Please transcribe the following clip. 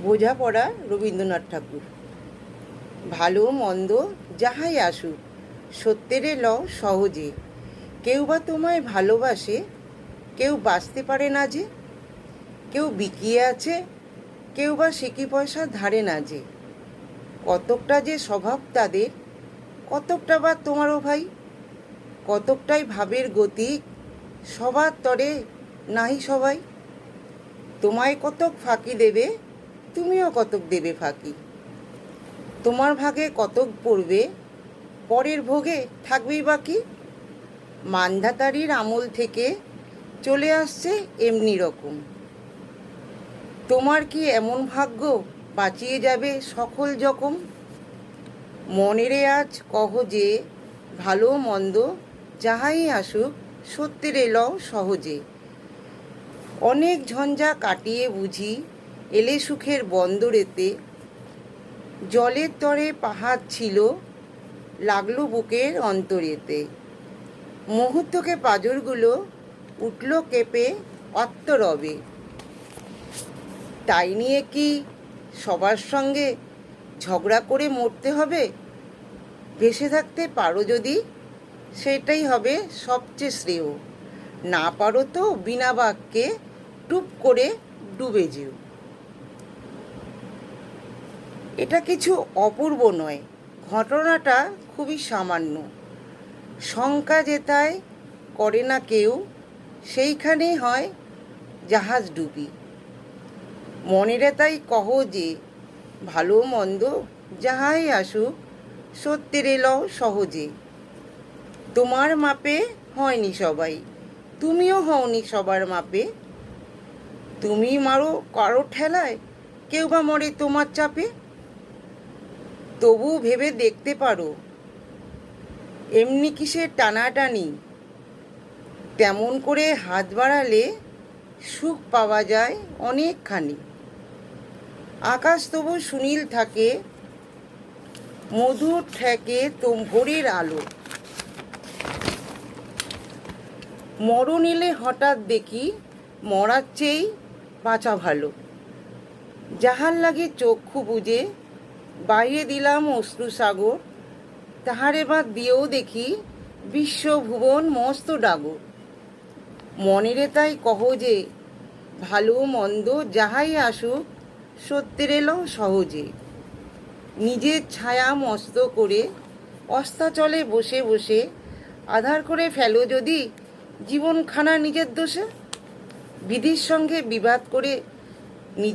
বোঝাপড়া রবীন্দ্রনাথ ঠাকুর। ভালো মন্দ যাহাই আসুক, সত্যেরে লও সহজে। কেউ বা তোমায় ভালোবাসে, কেউ বাঁচতে পারে না যে। কেউ বিকিয়ে আছে, কেউ বা সিকি পয়সা ধারে না যে। কতকটা যে স্বভাব তাদের, কতকটা বা তোমারও ভাই। কতকটাই ভাবের গতিক, সবার তরে নাহি সবাই। তোমায় কতক ফাঁকি দেবে, তুমিও কতক দেবে ফাঁকি। তোমার ভাগে কতক পড়বে, পরের ভোগে থাকবেই বাকি। মানধাতারির আমল থেকে চলে আসছে এমনি রকম। তোমার কি এমন ভাগ্য, বাঁচিয়ে যাবে সকল জখম। মনেরে আজ কহ যে, ভালো মন্দ যাহাই আসুক, সত্যেরে লও সহজে। অনেক ঝঞ্ঝা কাটিয়ে বুঝি এলে সুখের বন্দরেতে। জলের তরে পাহাড় ছিল, লাগলো বুকের অন্তরেতে। মুহূর্তকে পাঁজরগুলো উঠল কেঁপে অত্তরবে। তাই নিয়ে কি সবার সঙ্গে ঝগড়া করে মরতে হবে? ভেসে থাকতে পারো যদি, সেটাই হবে সবচেয়ে শ্রেয়। না পারো তো বিনা বাক্যে টুপ করে ডুবে যেও। এটা কিছু অপূর্ব নয়, ঘটনাটা খুবই সামান্য। শঙ্কা যেথায় করে না কেউ, সেইখানেই হয় জাহাজ ডুবি। মনেরে তাই কহ যে, ভালো মন্দ যাহাই আসুক, সত্যেরে লও সহজে। তোমার মাপে হয়নি সবাই, তুমিও হওনি সবার মাপে। তুমি মারো কারো ঠেলায়, কেউ বা মরে তোমার চাপে। তবু ভেবে দেখতে পারো, এমনি কিসের টানাটানি। তেমন করে হাত বাড়ালে সুখ পাওয়া যায় অনেকখানি। আকাশ তবু সুনীল থাকে, মধুর ঠেকে ভোরের আলো। মরণ এলে হঠাৎ দেখি, মরার চেয়েই বাঁচা ভালো। যাহার লাগে চক্ষু বুজে বাইরে দিলাম অশ্রুসাগর, তাহারে বাদ দিয়েও দেখি বিশ্বভুবন মস্ত ডাগর। মনেরে তাই কহ যে, ভালো মন্দ যাহাই আসুক, সত্যের এলো সহজে। নিজের ছায়া মস্ত করে অস্তাচলে বসে বসে আধার করে ফেলো যদি জীবনখানা নিজের দোষে। বিধির সঙ্গে বিবাদ করে